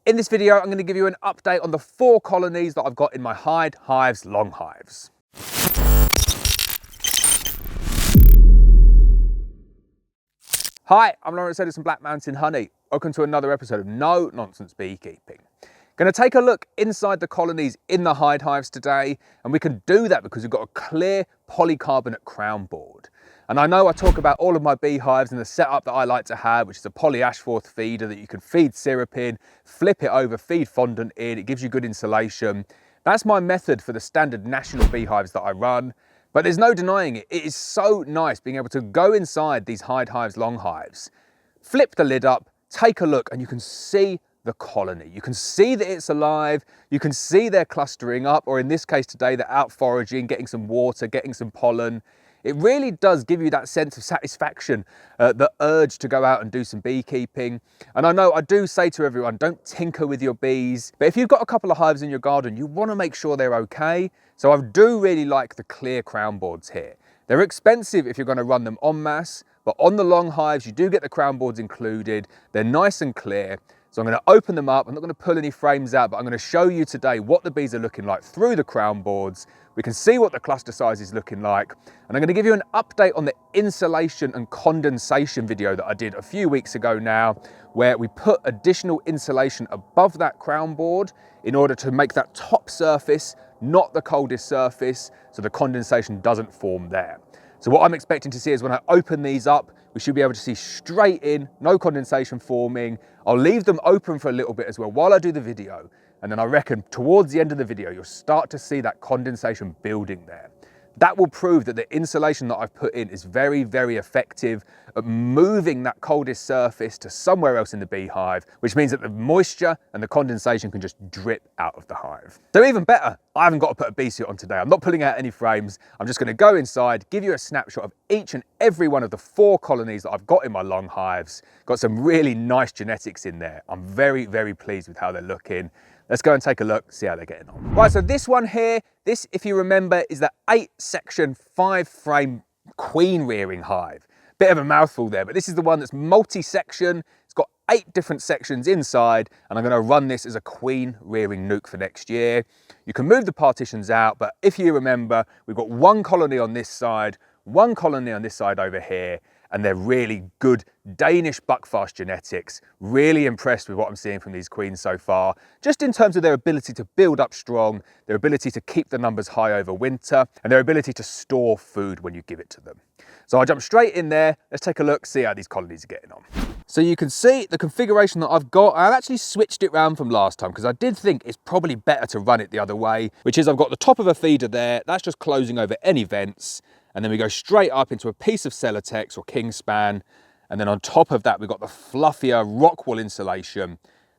In this video, I'm going to give you an update on the 4 colonies that I've got in my Hyde Hives long hives. Hi, I'm Lawrence Edison Black Mountain Honey. Welcome to another episode of No Nonsense Beekeeping. Going to take a look inside the colonies in the Hyde hives today, and we can do that because we've got a clear polycarbonate crown board. And I know I talk about all of my beehives and the setup that I like to have, which is a poly Ashforth feeder that you can feed syrup in, flip it over, feed fondant in, it gives you good insulation. That's my method for the standard national beehives that I run, but there's no denying it. It is so nice being able to go inside these Hyde hives long hives, flip the lid up, take a look, and you can see the colony. You can see that it's alive, you can see they're clustering up, or in this case today, they're out foraging, getting some water, getting some pollen. It really does give you that sense of satisfaction, the urge to go out and do some beekeeping. And I know I do say to everyone, don't tinker with your bees, but if you've got a couple of hives in your garden, you want to make sure they're okay. So I do really like the clear crown boards here. They're expensive if you're going to run them en masse, but on the long hives, you do get the crown boards included. They're nice and clear. So I'm going to open them up. I'm not going to pull any frames out, but I'm going to show you today what the bees are looking like through the crown boards. We can see what the cluster size is looking like. And I'm going to give you an update on the insulation and condensation video that I did a few weeks ago now, where we put additional insulation above that crown board in order to make that top surface not the coldest surface, so the condensation doesn't form there. So what I'm expecting to see is when I open these up, we should be able to see straight in, no condensation forming. I'll leave them open for a little bit as well while I do the video. And then I reckon towards the end of the video, you'll start to see that condensation building there. That will prove that the insulation that I've put in is very, very effective at moving that coldest surface to somewhere else in the beehive, which means that the moisture and the condensation can just drip out of the hive. So even better, I haven't got to put a bee suit on today. I'm not pulling out any frames. I'm just going to go inside, give you a snapshot of each and every one of the 4 colonies that I've got in my long hives. Got some really nice genetics in there. I'm very, very pleased with how they're looking. Let's go and take a look, see how they're getting on. Right, so this one here, this, if you remember, is the 8-section, 5-frame queen rearing hive. Bit of a mouthful there, but this is the one that's multi-section. It's got 8 different sections inside, and I'm gonna run this as a queen rearing nuke for next year. You can move the partitions out, but if you remember, we've got 1 colony on this side, 1 colony on this side over here, and they're really good Danish buckfast genetics. Really impressed with what I'm seeing from these queens so far, just in terms of their ability to build up strong, their ability to keep the numbers high over winter, and their ability to store food when you give it to them. So I'll jump straight in there. Let's take a look, see how these colonies are getting on. So you can see the configuration that I've got. I've actually switched it around from last time because I did think it's probably better to run it the other way, which is I've got the top of a feeder there. That's just closing over any vents. And then we go straight up into a piece of Celotex or Kingspan. And then on top of that, we've got the fluffier rock wool insulation.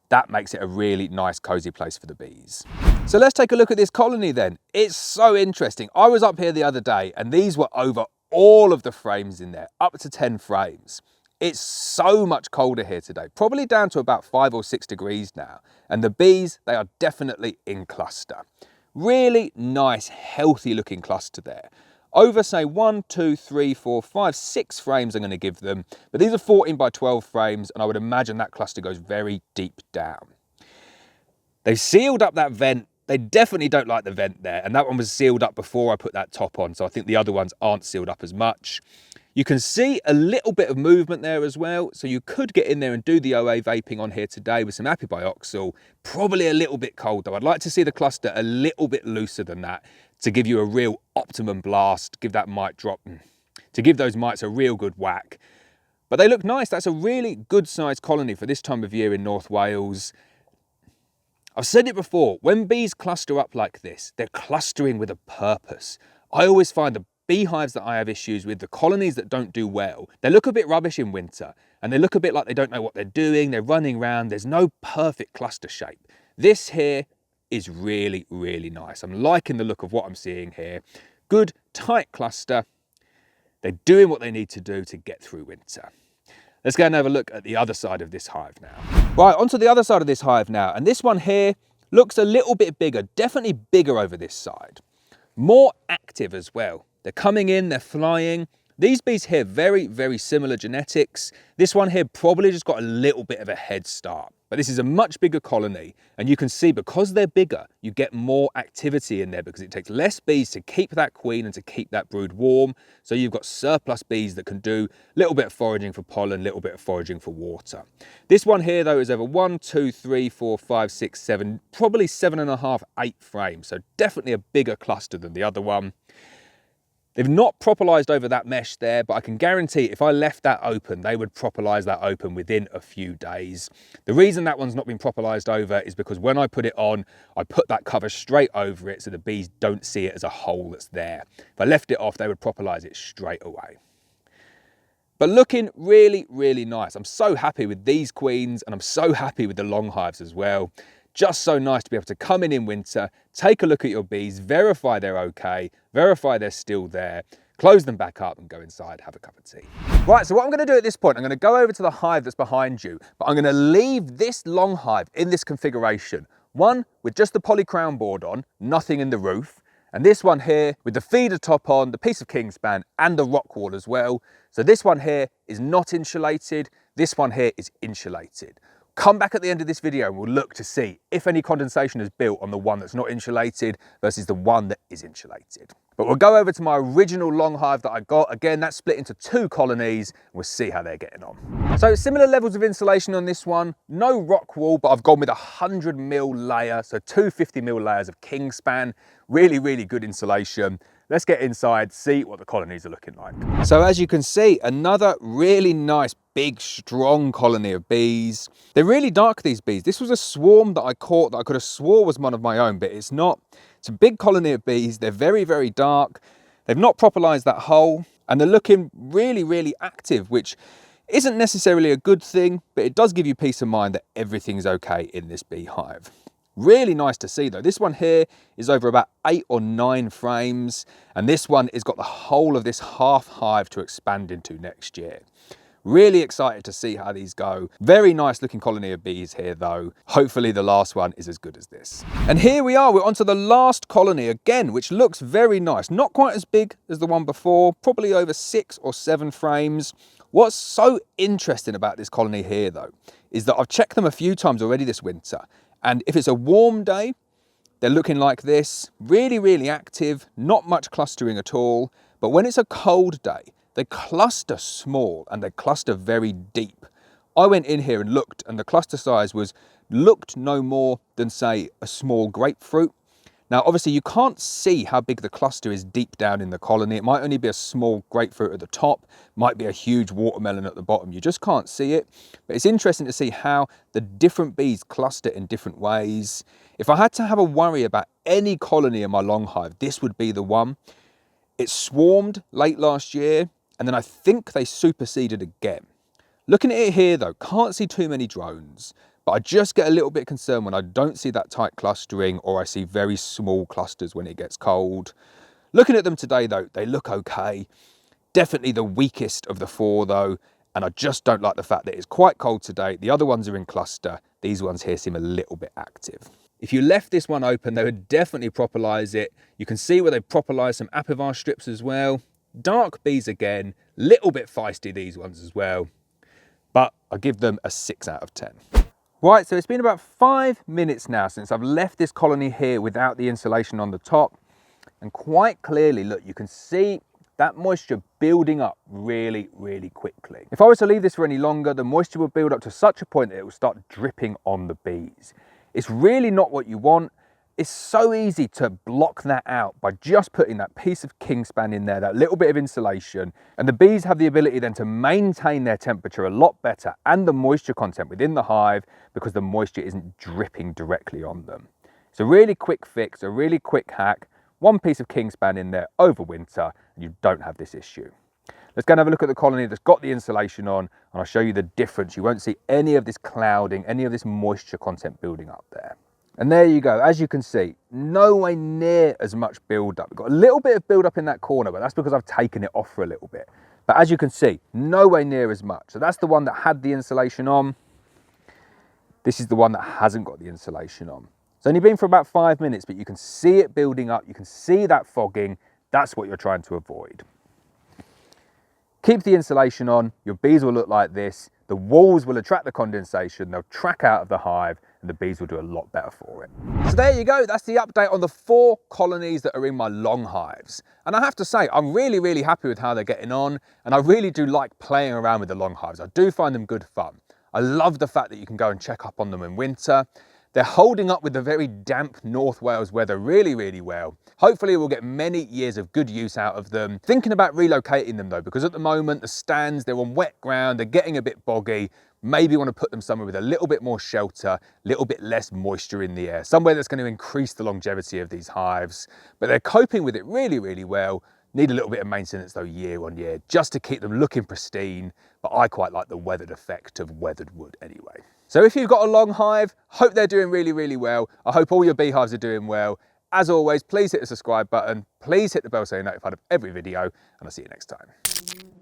That makes it a really nice, cozy place for the bees. So let's take a look at this colony then. It's so interesting. I was up here the other day and these were over all of the frames in there, up to 10 frames. It's so much colder here today, probably down to about 5 or 6 degrees now. And the bees, they are definitely in cluster. Really nice, healthy looking cluster there. Over, say, 1, 2, 3, 4, 5, 6 frames I'm going to give them. But these are 14 by 12 frames, and I would imagine that cluster goes very deep down. They've sealed up that vent. They definitely don't like the vent there, and that one was sealed up before I put that top on, so I think the other ones aren't sealed up as much. You can see a little bit of movement there as well, so you could get in there and do the OA vaping on here today with some apibioxal. Probably a little bit cold though. I'd like to see the cluster a little bit looser than that to give you a real optimum blast, give that mite drop, to give those mites a real good whack. But they look nice. That's a really good sized colony for this time of year in North Wales. I've said it before, when bees cluster up like this, they're clustering with a purpose. I always find the beehives that I have issues with, the colonies that don't do well, they look a bit rubbish in winter and they look a bit like they don't know what they're doing, they're running around, there's no perfect cluster shape. This here is really, really nice. I'm liking the look of what I'm seeing here. Good, tight cluster. They're doing what they need to do to get through winter. Let's go and have a look at the other side of this hive now. Right, onto the other side of this hive now. And this one here looks a little bit bigger, definitely bigger over this side. More active as well. They're coming in, they're flying, These bees here, very, very similar genetics. This one here probably just got a little bit of a head start. But this is a much bigger colony, and you can see because they're bigger, you get more activity in there because it takes less bees to keep that queen and to keep that brood warm. So you've got surplus bees that can do a little bit of foraging for pollen, a little bit of foraging for water. This one here though is over 1, 2, 3, 4, 5, 6, 7, probably 7.5, 8 frames. So definitely a bigger cluster than the other one. They've not propolized over that mesh there, but I can guarantee if I left that open, they would propolize that open within a few days. The reason that one's not been propolized over is because when I put it on, I put that cover straight over it so the bees don't see it as a hole that's there. If I left it off, they would propolize it straight away. But looking really, really nice. I'm so happy with these queens, and I'm so happy with the long hives as well. Just so nice to be able to come in winter, take a look at your bees, verify they're okay, verify they're still there, close them back up and go inside, have a cup of tea. Right, so what I'm going to do at this point, I'm going to go over to the hive that's behind you, but I'm going to leave this long hive in this configuration. One with just the poly crown board on, nothing in the roof, and this one here with the feeder top on, the piece of kingspan and the rock wall as well. So this one here is not insulated, this one here is insulated. Come back at the end of this video and we'll look to see if any condensation is built on the one that's not insulated versus the one that is insulated. But we'll go over to my original long hive that I got. Again, that's split into 2 colonies. We'll see how they're getting on. So similar levels of insulation on this one. No rock wall, but I've gone with a 100mm layer. So 2 50mm layers of kingspan. Really, really good insulation. Let's get inside, see what the colonies are looking like. So as you can see, another really nice, big, strong colony of bees. They're really dark, these bees. This was a swarm that I caught that I could have swore was one of my own, but it's not. It's a big colony of bees. They're very, very dark. They've not propolized that hole, and they're looking really, really active, which isn't necessarily a good thing, but it does give you peace of mind that everything's okay in this beehive. Really nice to see though. This one here is over about 8 or 9 frames, and this one has got the whole of this half hive to expand into next year. Really excited to see how these go. Very nice looking colony of bees here though. Hopefully the last one is as good as this. And here we are, we're onto the last colony again, which looks very nice. Not quite as big as the one before, probably over 6 or 7 frames. What's so interesting about this colony here though, is that I've checked them a few times already this winter. And if it's a warm day, they're looking like this, really, really active, not much clustering at all. But when it's a cold day, they cluster small and they cluster very deep. I went in here and looked, and the cluster size looked no more than, say, a small grapefruit. Now, obviously, you can't see how big the cluster is deep down in the colony. It might only be a small grapefruit at the top, might be a huge watermelon at the bottom. You just can't see it. But it's interesting to see how the different bees cluster in different ways. If I had to have a worry about any colony in my long hive, this would be the one. It swarmed late last year, and then I think they superseded again. Looking at it here, though, can't see too many drones. But I just get a little bit concerned when I don't see that tight clustering, or I see very small clusters when it gets cold. Looking at them today though, they look okay. Definitely the weakest of the 4 though, and I just don't like the fact that it's quite cold today. The other ones are in cluster. These ones here seem a little bit active. If you left this one open, they would definitely propolize it. You can see where they propolize some apivar strips as well. Dark bees again, little bit feisty these ones as well. But I give them a 6 out of 10. Right, so it's been about 5 minutes now since I've left this colony here without the insulation on the top. And quite clearly, look, you can see that moisture building up really, really quickly. If I was to leave this for any longer, the moisture will build up to such a point that it will start dripping on the bees. It's really not what you want. It's so easy to block that out by just putting that piece of kingspan in there, that little bit of insulation, and the bees have the ability then to maintain their temperature a lot better and the moisture content within the hive because the moisture isn't dripping directly on them. It's a really quick fix, a really quick hack. 1 piece of kingspan in there over winter and you don't have this issue. Let's go and have a look at the colony that's got the insulation on, and I'll show you the difference. You won't see any of this clouding, any of this moisture content building up there. And there you go, as you can see, no way near as much build up. We've got a little bit of build up in that corner, but that's because I've taken it off for a little bit. But as you can see, no way near as much. So that's the one that had the insulation on. This is the one that hasn't got the insulation on. It's only been for about 5 minutes, but you can see it building up. You can see that fogging. That's what you're trying to avoid. Keep the insulation on, your bees will look like this. The walls will attract the condensation, they'll track out of the hive, and the bees will do a lot better for it. So there you go, that's the update on the 4 colonies that are in my long hives. And I have to say, I'm really happy with how they're getting on, and I really do like playing around with the long hives. I do find them good fun. I love the fact that you can go and check up on them in winter. They're holding up with the very damp North Wales weather really well. Hopefully we'll get many years of good use out of them. Thinking about relocating them though, because at the moment the stands, they're on wet ground, they're getting a bit boggy. Maybe want to put them somewhere with a little bit more shelter, a little bit less moisture in the air, somewhere that's going to increase the longevity of these hives. But they're coping with it really well. Need a little bit of maintenance though year on year, just to keep them looking pristine. But I quite like the weathered effect of weathered wood anyway. So if you've got a long hive, hope they're doing really well. I hope all your beehives are doing well. As always, please hit the subscribe button. Please hit the bell so you're notified of every video, and I'll see you next time.